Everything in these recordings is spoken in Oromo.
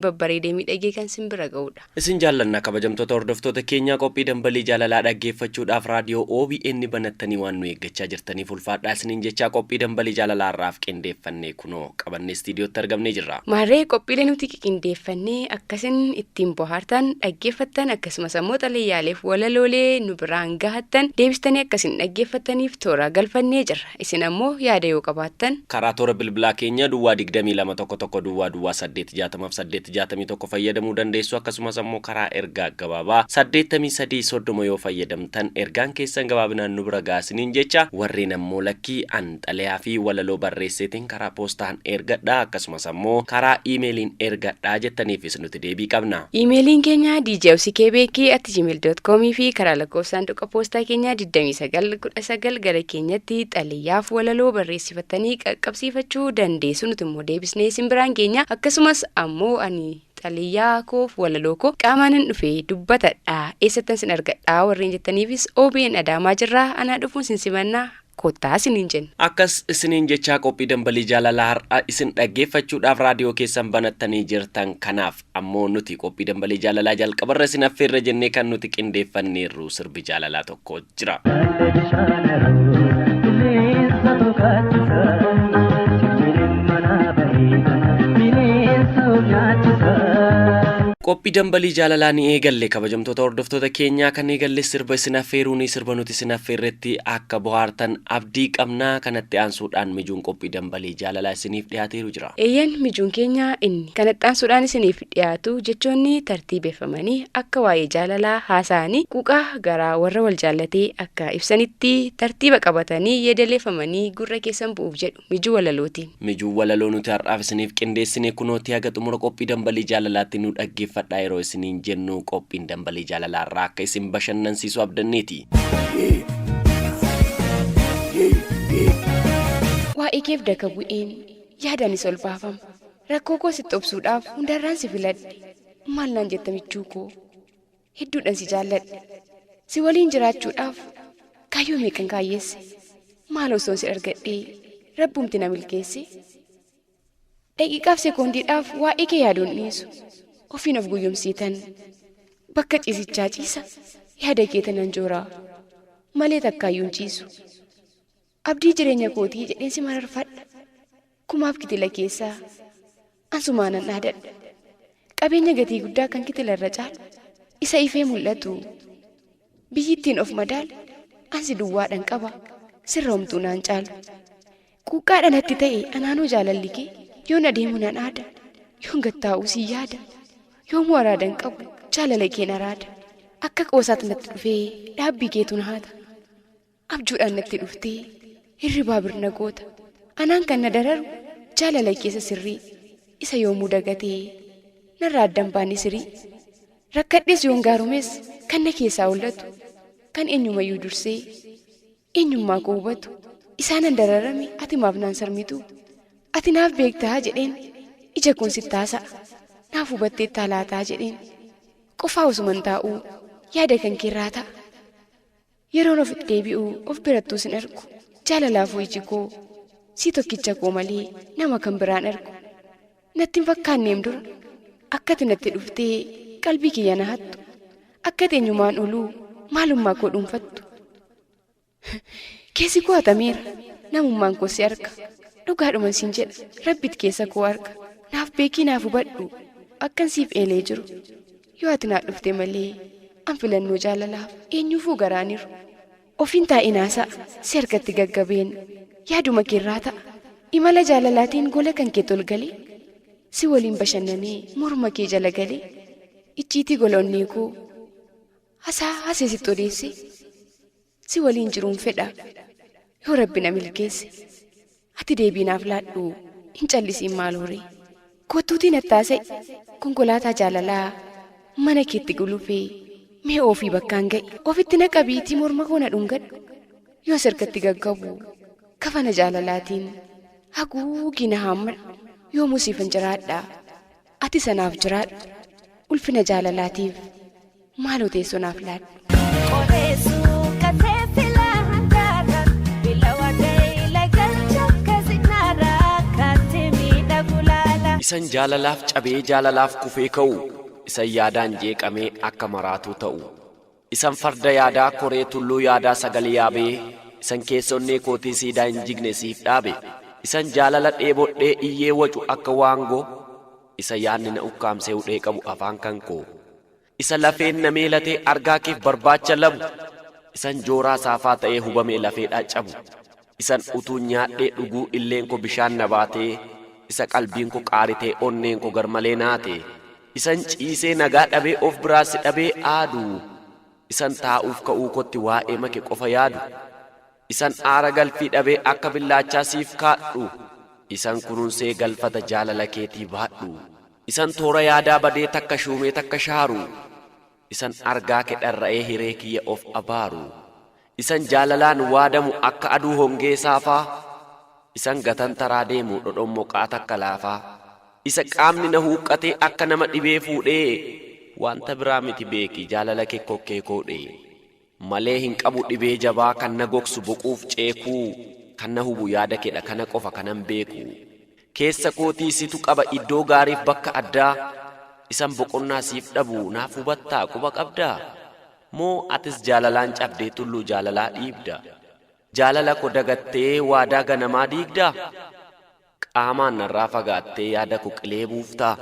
babbareedee miidhagee kan simbira ga'udha. Isin jaallanna kabajamtoota hordoftoota keenyaa qophii dambalii jaalalaa dhaggeeffachuudhaaf raadiyoo OBN banattanii waan nu eeggachaa jirtaniif ulfaadhaa isiniin jechaa qophii dambalii jaalalaa irraaf qindeeffannee kunoo qabannee istiidiyootti argamnee jirra. Maarree qophiilee nuti qindeeffannee akkasin ittiin bohaartan dhaggeeffattan akkasumas ammoo xalayaaleef walaloolee nu biraan gahattan deebistanii akkasin dhaggeeffattaniif toora galfannee jirra. Isin ammoo yaada yoo qabaattan karaa toora bilbilaa keenya duwwaa 2211 duwwaa 868 fayyadamuu dandeessu akkasumas ammoo karaa ergaa gabaabaa 8330 yoo fayyadamtan ergaan keessan gabaabinaan nu bira gaasiniin jecha warreen ammoo lakkii xalayaa fi walaloo barreesseetiin karaa poostaan ergadhaa akkasumas ammoo karaa iimeeliin ergadhaa jettaniifis nuti deebii qabna. Iimeeliin keenya djfckbk@gmail.com fi karaa lakkoofsaanduqa poostaa keenya 2919 gara keenyatti xalayaaf walaloo barreessifattanii qaqqabsiifachuu dandeessu. Nuti immoo deebisnee isin biraan keenya akkasumas ammoo ani xalayaa koof walaloo koo qaamaan dhufee dubbatadha eessattan sin argadhaa warreen jettaniifis OBN Adaamaa jirraa anaa dhufuun sin simannaa kottaa isiniin jenna. Akkas isiniin jechaa qophii dambalii jaalalaa har'a isin dhaggeeffachuudhaaf raadiyoo keessan banattanii jirtan kanaaf ammoo nuti qophii dambalii jaalalaa jalqabarra isin affeerra jennee kan nuti qindeeffanneerru sirbi jaalalaa tokko jira. Qophii dambalii jaalalaa ni eegalle kabajamtoota hordoftoota keenyaa kan eegalle sirba isin affeeruuni sirba nuti isin affeerretti akka bohaartan abdii qabnaa kanatti aansuudhaan mijuun qophii dambalii jaalalaa isiniif dhiyaateeru jira. Eeyyan mijuun keenya inni kanatti aansuudhaan isiniif dhiyaatu jechoonni tartiibeffamanii akka waa'ee jaalalaa haasa'anii quuqaa garaa warra wal jaallatee akka ibsanitti tartiiba qabatanii yeedaleeffamanii gurra keessan bu'uuf jedhu mijuu walalootiin. Mijuu walaloo nuti har'aaf isiniif qindeessine kunooti haga xumura qophii dambalii jaalalaatti nu dhaggeeffadhaa yeroo isiniin jennu qophiin dambalii jaalalaa irraa akka isin bashannansiisu abdanneeti. Waa'ee keef daka bu'een yaadaanis ol baafama rakkoo koo sitti obsuudhaaf hundarraan si filadhe maal naan jetta michuu koo hedduudhaan si jaalladhe si waliin jiraachuudhaaf kaayyoo meeqan kaayyeesse maal osoon si argadhee rabbumti na milkeesse daqiiqaaf sekoondiidhaaf waa'ee kee yaaduun dhiisu ofiin of guyyumsiitan bakka ciisichaa ciisa yaada keetanan jooraa malee takkaayyuun ciisu abdii jireenya kootii jedheen si mararfadha kumaaf kitila keessaa ansumaanan dhaadadha qabeenya gatii guddaa kan kitila irra caalu isa ifee mul'atu biyyittiin of madaalu ansi duwwaadhan qaba sirra homtuu naan caalu quuqqaadhanatti ta'e anaanuu jaalalli kee yoon adeemu nan aada yoon gattaa'uu si yaada yoom waraadan qabu jaalala keen araada akka qoosaat natti dhufee dhaabbii keetuun haata abjuudhaan natti dhuftee hirribaa birna goota anaan kan na dararu jaalala keessa sirrii isa yoomuu dagatee narraa addan baanni sirii rakkadhees yoon gaarumees kan na keessaa mul'atu kan eenyumayyuu dursee eenyummaa koo hubatu isaanan dararame ati maaf naan sarmitu ati naaf beektaa jedheen ija kun sitti haasa'a naaf hubattee taalaataa jedheen qofaa osuman taa'uu yaada kan keerraa ta'a yeroon ofitti deebi'uu of birattuu sin argu jaalalaafuu iji koo si tokkicha koo malee nama kan biraan argu natti hin fakkaanneem dura akkati natti dhuftee qalbii kiyya na hattu akkati eenyumaan oluu maalummaa koo dhuunfattu keessi koo hatameera namummaan koo si arga dhugaadhuman siin jedha rabbit keessa koo arga naaf beekii naaf hubadhu akkan siif eelee jiru yoo ati naa dhufte malee an filannoo jaalalaaf eenyuufuu garaaniru ofiin taa'inaasaa si harkatti gaggabeen yaaduma keerraa ta'a imala jaalalaatiin gola kan kee tolgalee si waliin bashannanee morma kee jala galee icciitii gola onnee koo hasee sitti odeesse si waliin jiruun fedha yoo rabbi na milkeesse ati deebiinaaf laadhu hin callisiin maal horee kottuutiin attaasa'e konkolaataa jaalalaa mana keetti gulufee mee ofii bakkaan ga'e ofitti na qabiitii morma koo na dhungadhu yoo sirkatti gaggabu kafana jaalalaatiin haguugii na haammadhu yoo musiifan jiraadhaa ati sanaaf jiraadhu ulfina jaalalaatiif maaloo teessoo naaf laadhu. isan jaalalaaf cabee jaalalaaf kufee ka'u, isan yaadaan jeeqamee akka maraatuu ta'u, isan farda yaadaa koree tulluu yaadaa sagalee yaabee, isan keessonnee kootii siidaa hin jigne siif dhaabe, isan jaalala dheebodhee iyyee wacu akka waangoo, isa yaadni na ukkaamsee hudhee qabu afaan kan koo, isa lafeen na meelatee argaa keef barbaacha labu, isan jooraa saafaa ta'ee hubamee lafeedhaa cabu, isan utuu nyaadhee dhuguu illeen ko bishaan na baatee, isa qalbiin ko qaaritee onneen ko garmalee naate, isan ciisee nagaa dhabee of biraasi dhabee aadu, isan taa'uuf ka'uu kotti waa'ee make qofa yaadu, isan aara galfii dhabee akka billaachaa siif kaadhu, isan kunuunsee galfata jaalala keetii baadhu, isan toora yaadaa badee takka shuumee takka shaaru, isan argaa ke dharra'ee hiree kiyya of abaaru, isan jaalalaan waadamu akka aduu hongee saafaa, isan gatan taraa deemu dhodhommoqaa takka laafaa, isa qaamni na huuqqatee akka nama dhibee fuudhee, wanta biraa miti beeki jaalala kee kokkee koodhee, malee hin qabu dhibee jabaa kan na gogsu boquuf ceekuu, kan na hubu yaada kedha kana qofa kanan beeku, keessa kootii situ qaba iddoo gaariif bakka addaa, isan boqonnaa siif dhabu naaf hubattaa quba qabdaa, moo atis jaalalaan cabdee tulluu jaalalaa dhiibda, jaalala ko dagattee waadaa ganamaa diigdaa, qaamaan narraa fagaattee yaada ko qilee buuftaa,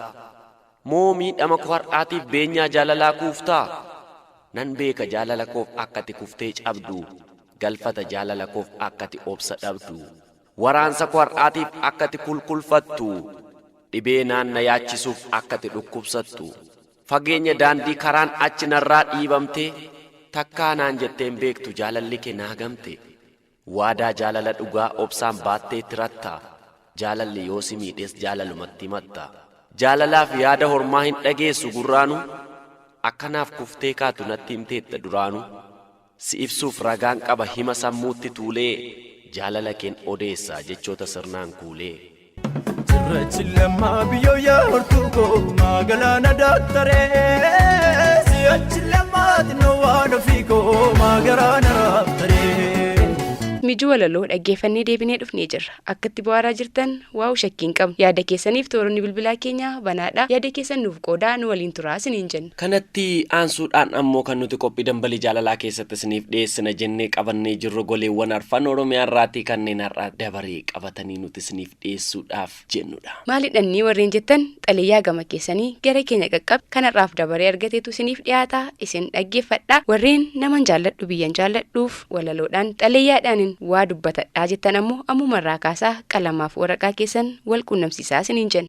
moo miidhama ko har'aatiif beenyaa jaalalaa kuuftaa, nan beeka jaalala koof akkati kuftee cabdu, galfata jaalala koof akkati obsa dhabdu, waraansa ko har'aatiif akkati kulkulfattu, dhibee naanna yaachisuuf akkati dhukkubsattu, fageenya daandii karaan achi narraa dhiibamte, takkaa naan jetteen beektu jaalalli kee naa gamte, waadaa jaalala dhugaa obsaan baattee tiratta, jaalalli yoo si miidhes jaalalumatti himatta, jaalalaaf yaada hormaa hin dhageessu gurraanu, akkanaaf kuftee kaatu natti himteetta duraanu, si ibsuuf ragaan qaba hima sammuutti tuulee, jaalala keen odeessa jechoota sirnaan kuulee. Chillama biyo ya hortuko magalana daktare chillama no wano fiko magarana raftare. Mijuu walaloo dhaggeeffannee deebinee dhufnee jirra. Akkatti bu'aaraa jirtan waa'u shakkiin qabnu. Yaada keessaniif tooronni bilbilaa keenya banaadha. Yaada keessan nuuf qoodaa nu waliin turaa isiniin jenna. Kanatti aansuudhaan ammoo kan nuti qophii dambalii jaalalaa keessatti isiniif dhiyeessina jennee qabannee jirru goleewwan arfan Oromiyaa irraatii kanneen har'aa dabaree qabatanii nuti isiniif dhiyeessuudhaaf jennudha. Maalidhanni warreen jettan xalayaa gama keessanii gara keenya qaqqab kanarraaf dabaree argateetu isiniif dhiyaata isin dhaggeeffadha. Warreen naman jaalladhu biyyan jaalladhuuf walaloodhaan xalayaadhaan waa dubbatadhaa jettan ammoo ammumarraa kaasaa qalamaaf waraqaa keessan wal quunnamsiisaa isiniin jenna.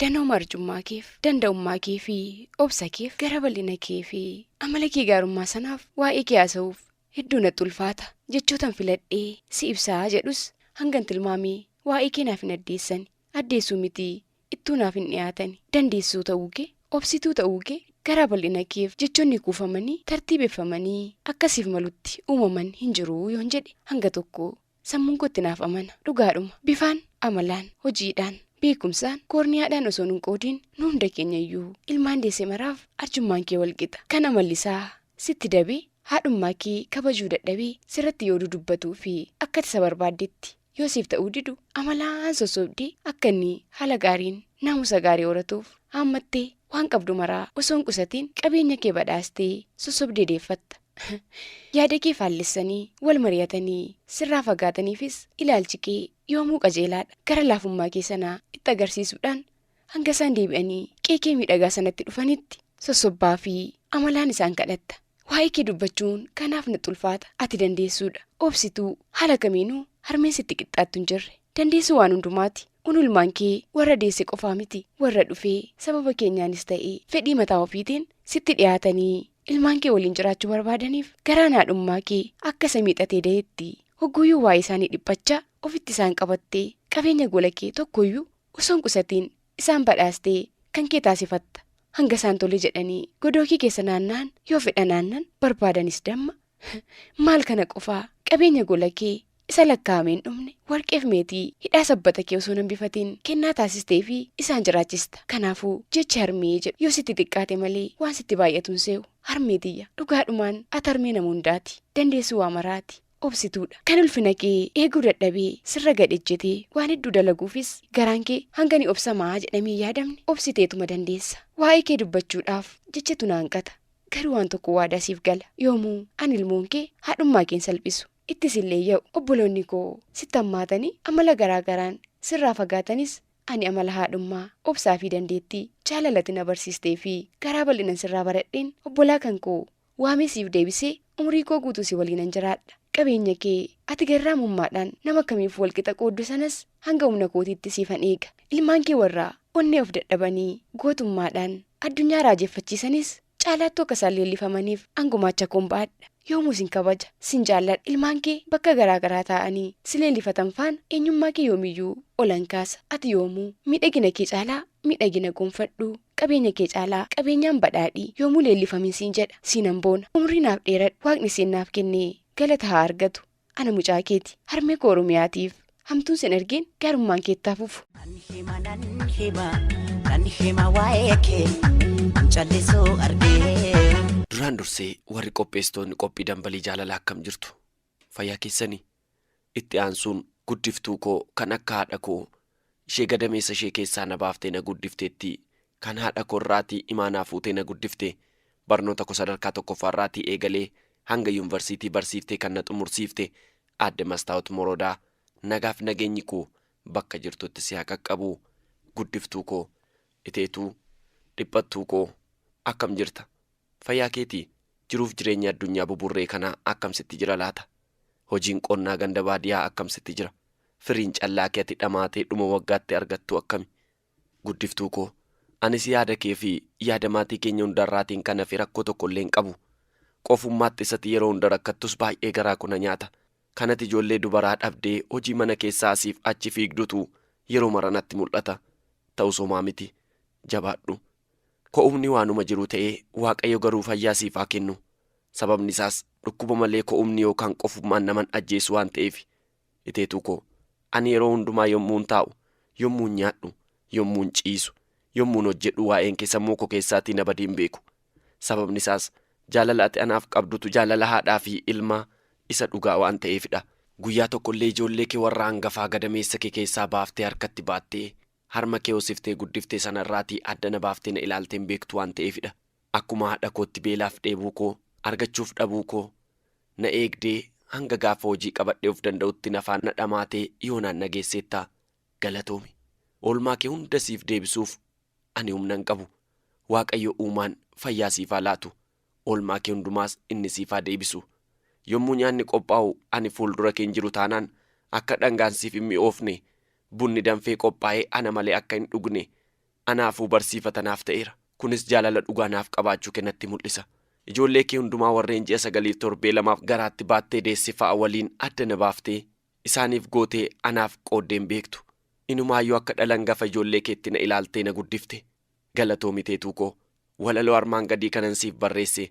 Danoo marjummaa keef, danda'ummaa kee fi obsa keef, gara bal'ina kee fi amala kee gaarummaa sanaaf waa'ee kee haasa'uuf hedduu natti ulfaata. Jechootan filadhee si ibsaa jedhus hangan tilmaamee waa'ee kee naaf hin addeessan. Addeessuu miti ittuu naaf hin dhiyaatan. Dandeessuu ta'uu kee, obsituu ta'uu kee, gara bal'ina keef jechoonni kuufamanii tartiibeffamanii akkasiif malutti uumaman hin jiru yoon jedhe hanga tokko sammuun kootti naaf amana. Dhugaadhuma bifaan, amalaan, hojiidhaan, beekumsaan, koorniyaadhaan osoo nun qoodiin nu hunda keenya iyyuu ilmaan deesse maraaf arjummaan kee walqixa. Kana mallisaa sitti dabee haadhummaa kee kabajuu dadhabee sirratti yoo dudubbatuu fi akka isa barbaaddetti yoo siif ta'uu didu amalaan sosobdee akka inni haala gaariin naamusa gaarii horatuuf haammattee waan qabdu maraa osoo hin qusatiin qabeenya kee badhaastee sosobdee deeffatta. Yaada kee faallessanii wal mari'atanii sirraa fagaataniifis ilaalchi kee yoomuu qajeelaadha. Gara laafummaa kee sanaa itti agarsiisuudhaan hanga isaan deebi'anii qeekee miidhagaa sanatti dhufanitti sosobbaa fi amalaan isaan kadhatta. Waa'ee kee dubbachuun kanaaf natti ulfaata. Ati dandeessuudha. Obsituu haala kamiinuu harmeen sitti qixxaattu hin jirre. Dandeessuu waan hundumaati. Unulmaan kee warra deesse qofaa miti. Warra dhufee sababa keenyaanis ta'ee fedhii mataa ofiitiin sitti dhiyaatanii ilmaan kee waliin jiraachuu barbaadaniif garaan haadhummaa kee akka isa miixatee da'etti hogguyyuu waa'ee isaanii dhiphachaa ofitti isaan qabattee qabeenya gola kee tokkoyyuu osoo hin qusatiin isaan badhaastee kan kee taasifatta. Hanga isaan tole jedhanii godookii keessa naanna'an yoo fedha naannan barbaadanis damma. Maal kana qofaa qabeenya gola kee isa lakkaa'ameen dhumne warqeef meetii hidhaa sabbata kee osoo hin bifatiin kennaa taasistee fi isaan jiraachista. Kanaafuu jechi harmee jedhu yoo sitti xiqqaate malee waan sitti baay'atuun se'u harmeetiyya. Dhugaadhumaan ati harmee nama hundaati. Dandeessuu waa maraati. obsituudha. Kan ulfina kee eeguu dadhabee sirra gadhejjetee waan hedduu dalaguufis garaan kee hanga ni obsamaa jedhamee yaadamne obsiteetuma dandeessa. Waa'ee kee dubbachuudhaaf jechatu na hanqata. Garuu waan tokko waadaa siif gala. Yoomuu ani ilmoon kee haadhummaa keen salphisu. Ittis illee yaa'u obboloonni koo sitti hammaatanii amala garaagaraan sirraa fagaatanis ani amala haadhummaa obsaa fi dandeettii jaalalatti na barsiistee fi garaa bal'inaan sirraa baradheen obbolaa kan koo waamee siif deebisee umurii koo guutuu si waliinan jiraadha. Qabeenya kee ati garraamummaadhaan nama kamiif walqixa qooddu sanas hanga humna kootiitti siifan eega. Ilmaan kee warraa onnee of dadhabanii gootummaadhaan addunyaa raajeffachiisanis caalaattuu akka isaan leellifamaniif angumaacha koon baadha. Yoomuu sin kabaja sin jaalladha. Ilmaan kee bakka garaagaraa taa'anii si leellifatan faan eenyummaa kee yoomiyyuu olan kaasa. Ati yoomuu miidhagina kee caalaa miidhagina gonfadhu. Qabeenya kee caalaa qabeenyaan badhaadhii yoomuu leellifamin siin jedha. Siinan boona umrii naaf dheeradhu. Waaqni seennaaf kennee galata haa argatu. Ana mucaa keeti harmee koo Oromiyaatiif hamtuun sin argeen gaarummaan keettaaf ufu. Duraan dursee warri qopheessitoonni qophii dambalii jaalalaa akkam jirtu? Fayyaa keessanii? Itti aansuun guddiftuu koo kan akka haadha koo ishee gadameessa ishee keessaa na baaftee na guddifteetti kan haadha koo irraatii imaanaa fuutee na guddifte barnoota koo sadarkaa tokkoffaarraatii eegalee hanga yuunivarsiitii barsiiftee kan na xumursiifte aadde Mastaawot Morodaa nagaaf nageenyi koo bakka jirtutti si haa qaqqabu. Guddiftuu koo iteetuu dhiphattuu koo akkam jirta? Fayyaa keetii? Jiruuf jireenya addunyaa buburree kanaa akkamsitti jira laata? Hojiin qonnaa ganda baadiyyaa akkamsitti jira? Firiin callaa kee ati dhamaatee dhuma waggaatti argattu akkami? Guddiftuu koo anis yaada kee fi yaada maatii keenya hundarraatiin kana fi rakkoo tokkollee hin qabu. Qofummaatti isatti yeroo hunda rakkattus baay'ee garaa kuna nyaata. Kanati ijoollee dubaraa dhabdee hojii mana keessaa asiif achi fiigdutu yeroo maranatti mul'ata. Ta'us homaa miti. Jabaadhu. Ko'umni waanuma jiru ta'ee Waaqayyo garuu fayyaa siif haa kennu. Sababni isaas dhukkuba malee ko'umni yookaan qofummaan naman ajjeesu waan ta'eef. Iteetuu koo ani yeroo hundumaa yommuun taa'u, yommuun nyaadhu, yommuun ciisu, yommuun hojjedhu waa'een kee sammuu koo keessaatii na badiin beeku. Sababni isaas jaalala ati anaaf qabdutu jaalala haadhaa fi ilmaa isa dhugaa waan ta'eefidha. Guyyaa tokkollee ijoollee kee warra hangafaa gadameessa kee keessaa baaftee harkatti baattee harma kee hoosiftee guddiftee sanarraatii adda na baaftee na ilaalteen beektu waan ta'eefidha. Akkuma haadha kootti beelaaf dheebuu koo argachuuf dhabuu koo na eegdee hanga gaafa hojii qabadhee of danda'utti nafaan na dhamaatee yoonaan nageesseettaa galatoomi. Oolmaa kee hunda siif deebisuuf ani humna hin qabu. Waaqayyo uumaan fayyaa siif haa laatu. Oolmaa kee hundumaas inni siif haa deebisu. Yommuu nyaanni qophaa'u ani fuuldura kee jiru taanaan akka dhangaan siif hin mi'oofne bunni danfee qophaa'ee ana malee akka hin dhugne anaafuu barsiifatanaaf ta'eera. Kunis jaalala dhugaa naaf qabaachuu kennatti mul'isa. Ijoollee kee hundumaa warreen ji'a 9-7 garaatti baattee deesse fa'a waliin adda na baaftee isaaniif gootee anaaf qooddeen beektu. Inumaayyuu akka dhalan gafa ijoollee keetti na ilaaltee na guddifte. Galatoomi teetuu koo walaloo armaan gadii kanan siif barreesse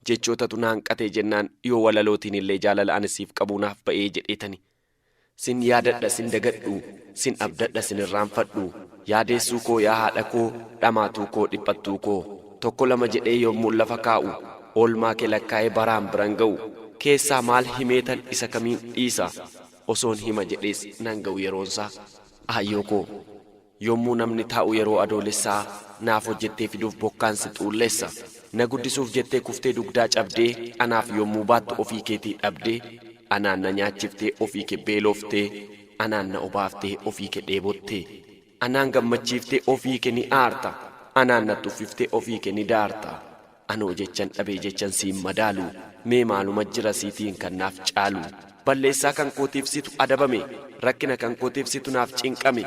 jechootatu na hanqatee jennaan yoo walalootiin illee jaalala ani siif qabu naaf ba'ee jedheetani. Sin yaadadha sin dagadhu sin abdadha sin irraanfadhu yaadeessuu koo yaa haadha koo dhamaatuu koo dhiphattuu koo tokko lama jedhee yommuu lafa kaa'u oolmaa kee lakkaa'ee baraan biran ga'u keessaa maal himeetan isa kamiin dhiisa osoon hima jedhees nan ga'u yeroonsaa. Ayyoo koo yommuu namni taa'u yeroo adoolessaa naaf hojjettee fiduuf bokkaan si xuulleessa na guddisuuf jettee kuftee dugdaa cabdee anaaf yommuu baattu ofii keetii dhabdee anaan na nyaachiftee ofii kee beelooftee anaan na obaaftee ofii kee dheebottee anaan gammachiiftee ofii kee ni aarta anaan na tuffiftee ofii kee ni daarta anoo jechan dhabee jechan siin madaalu mee maaluma jira siitiin kan naaf caalu balleessaa kan kootiif situ adabame rakkina kan kootiif situ naaf cinqame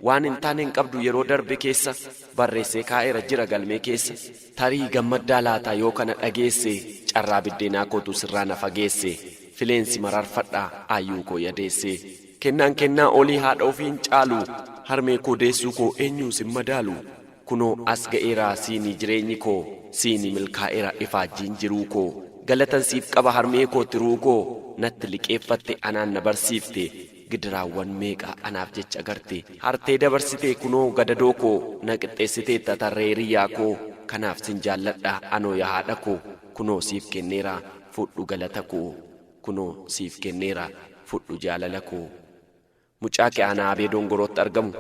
waan hin taane hin qabdu yeroo darbe keessa barreessee kaa'eera jira galmee keessa tarii gammaddaa laataa yoo kana dhageesse carraa biddeenaa kootu sirraa na fageesse fileensi mararfadhaa ayyuu koo yadeesse kennaan kennaa olii haadha ofiin caalu harmee koo deessuu koo eenyuu sin madaalu kunoo as ga'eeraa siinii jireenyi koo siinii milkaa'eera ifaajjiin jiruu koo galatan siif qaba harmee koo tiruu koo natti liqeeffatte anaan na barsiifte gidiraawwan meeqa anaaf jecha agarte hartee dabarsitee kunoo gadadoo koo na qixxeessitee tatarreeriyaa koo kanaaf sin jaalladha anoo yaa haadha koo kunoo siif kenneera fudhu galata koo kunoo siif kenneera fudhu jaalala koo. Mucaa kee aanaa abee dongorootti argamu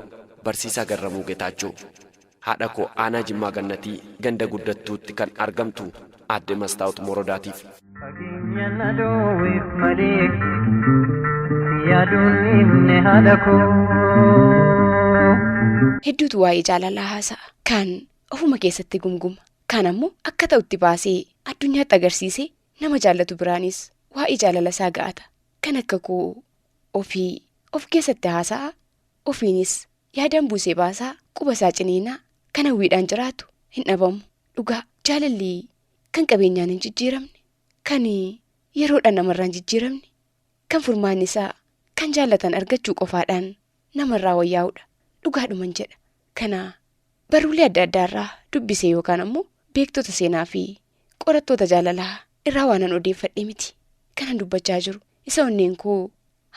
barsiisaa Garramuu Getaachoo. Haadha koo aanaa Jimmaa Gannatii ganda guddattuutti kan argamtu aadde Mastaawot Morodaatiif. Fageenya na dhoowweef malee yaaduun himne haadha koo. Hedduutu waa'ee jaalalaa haasa'a. Kan ofuma keessatti gumguma. Kan ammoo akka ta'utti baasee addunyaatti agarsiisee nama jaallatu biraanis waa'ee jaalala isaa ga'ata. Kan akka koo ofii of keessatti haasa'a. Ofiinis yaadaan buusee baasaa quba isaa ciniinaa kan hawwiidhaan jiraatu hin dhabamu. Dhugaa jaalalli kan qabeenyaan hin jijjiiramne, kan yeroodhaan namarraan jijjiiramne, kan furmaanni isaa kan jaallatan argachuu qofaadhaan namarraa wayyaa'udha. Dhugaadhuman jedha. Kana barruulee adda addaarraa dubbisee yookaan ammoo beektota seenaa fi qorattoota jaalalaa irraa waanan odeeffadhe miti. Kanan dubbachaa jiru isa onneen koo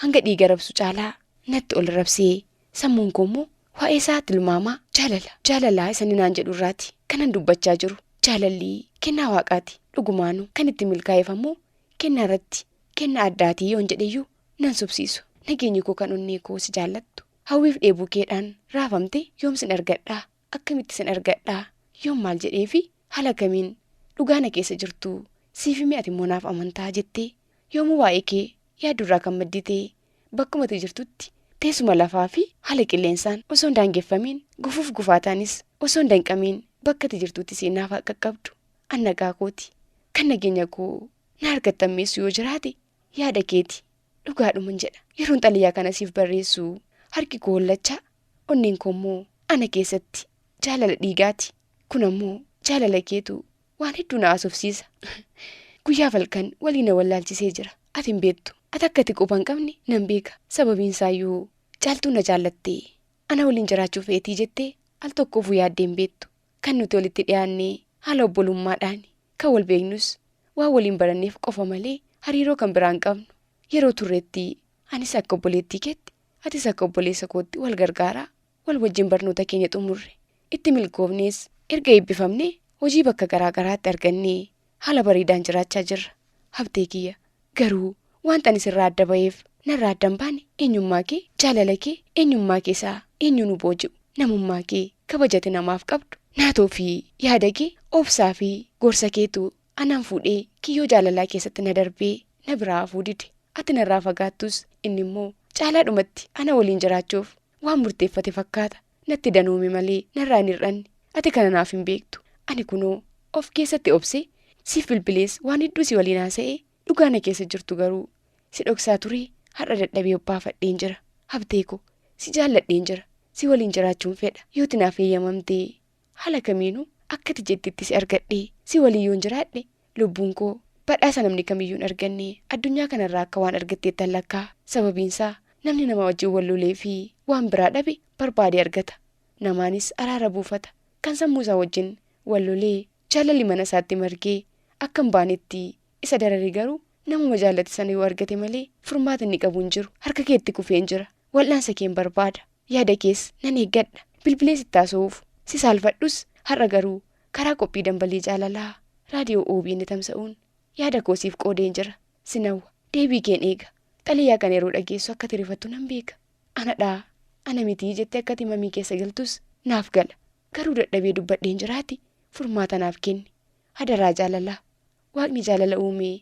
hanga dhiiga rabsu caalaa natti ol rabsee sammuun koo immoo waa'ee isaa tilmaamaa jaalalaa isa ninaan jedhu irraati kanan dubbachaa jiru. Jaalalli kennaa waaqaati. Dhugumaanuu kan itti milkaa'eef ammoo kennaa irratti kennaa addaatii yoon jedheyyuu nan subsiisu. Nageenyi koo kan onnee koo si jaallattu. Hawwiif dheebuu keedhaan raafamte yoom sin argadhaa? Akkamitti sin argadhaa? Yoom maal jedheefi haala kamiin dhugaana keessa jirtu siif mi'ati immoo naaf amantaa jettee yoomuu waa'ee kee yaadurraa kan madditee bakkumatti jirtutti teessuma lafaa fi haala qilleensaan osoo hin daangeffamiin gufuuf gufaataanis osoo hin danqamiin bakkatti jirtutti seenaaf haa qaqqabdu. Annagaa kooti kan nageenya koo na argattammeessu yoo jiraate yaada keeti. Dhugaadhuman jedha. Yeroon xalayaa kana siif barreessu harki koo hollachaa onneen koo immoo ana keessatti jaalala dhiigaati. Kun ammoo jaalala keetu waan hedduu na haasofsiisa. Guyyaa falkan walii na wallaalchisee jira. Ati hin beektu. Ati akka ati quba hin qabne nan beeka. Sababiin isaayyuu caaltuu na jaallattee ana waliin jiraachuu feetii jettee al tokkoof yaaddee hin beektu. Kan nuti walitti dhiyaannee haala obbolummaadhaan kan wal beeknus waan waliin baranneef qofa malee hariiroo kan biraan qabnu. Yeroo turreetti anis akka obboleettii keetti atis akka obboleessa kootti wal gargaaraa wal wajjin barnoota keenya xumurre. Itti milkoofnees erga eebbifamnee hojii bakka garaa garaatti argannee haala bareedaan jiraachaa jirra. Habtee kiyya garuu wanta ani sirraa adda ba'eef narraa adda hin baane eenyummaa kee jaalala kee eenyummaa keessaa eenyu nu booji'u namummaa kee kabajate namaaf qabdu naatoo fi yaada kee obsaa fi gorsa keetu anaan fuudhee kiyyoo jaalalaa keessatti na darbee na biraa hafuu dide. Ati narraa fagaattus inni immoo caalaadhumatti ana waliin jiraachuuf waan murteeffate fakkaata. Natti danuume malee narraa hin hir'anne. Ati kana naaf hin beektu. Ani kunoo of keessatti obsee siif bilbilees waan hedduu si waliin haasa'ee dhugaana keessa jirtu garuu si dhoksaa turee har'a dadhabee obbaafadheen jira. Habtee koo si jaalladheen jira. Si waliin jiraachuun fedha. Yooti naaf eeyyamamtee haala kamiinuu akkati jettitti si argadhee si waliin yoon jiraadhe lubbuun koo badhaasa namni kamiyyuun arganne addunyaa kanarraa akka waan argatteettan lakkaa. Sababiinsaa namni nama wajjin wal lolee fi waan biraa dhabe barbaade argata. Namaanis araara buufata. Kan sammuu isaa wajjin wal lolee jaalalli mana isaatti margee akka hin baanetti isa darare garuu namuma jaallate sana yoo argate malee furmaata inni qabu hin jiru. Harka keetti kufeen jira. Wal'aansa keen barbaada. Yaada kees nan eeggadha. Bilbilee sitti haasa'uuf si saalfadhus har'a garuu karaa qophii dambalii jaalalaa raadiyoo OBN tamsa'uun yaada koosiif qoodeen jira. Sinawwa deebii keen eega. Xalayaa kan yeroo dhageessu akka tirifattu nan beeka. Anadhaa ana mitii jettee akka timamii keessa galtus naaf gala. Garuu dadhabee dubbadheen jiraati furmaata naaf kenni. Hadaraa jaalalaa. Waaqni jaalala uumee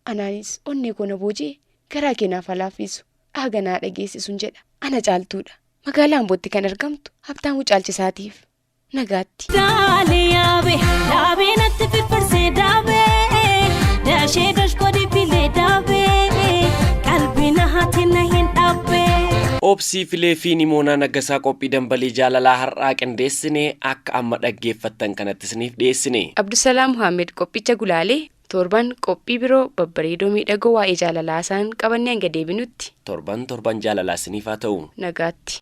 anaanis onnee koo na boojee garaa kee naaf laaffisu dhaaganaa dhageessisuun jedha. Ana caaltuudha. Magaalaa Ambootti kan argamtu Habtaamuu Caalchisaatiif nagaatti. Daaliyaabee daabee natti firfirsee daabee daashee dashkoodii filee daabee qalbii na haati na hin dhaabee. Obsii filee fi nimoonaa naggasaa qophii dambalii jaalalaa har'aa qindeessine akka amma dhaggeeffattan kanatti isiniif dhiyeessine. Abdusalaam Muhammed qophicha gulaalee torban qophii biroo babbareedoo miidhagoo waa'ee jaalalaa isaan qabannee hanga deebinutti. Torban jaalalaa isiniif haa ta'u. Nagaatti.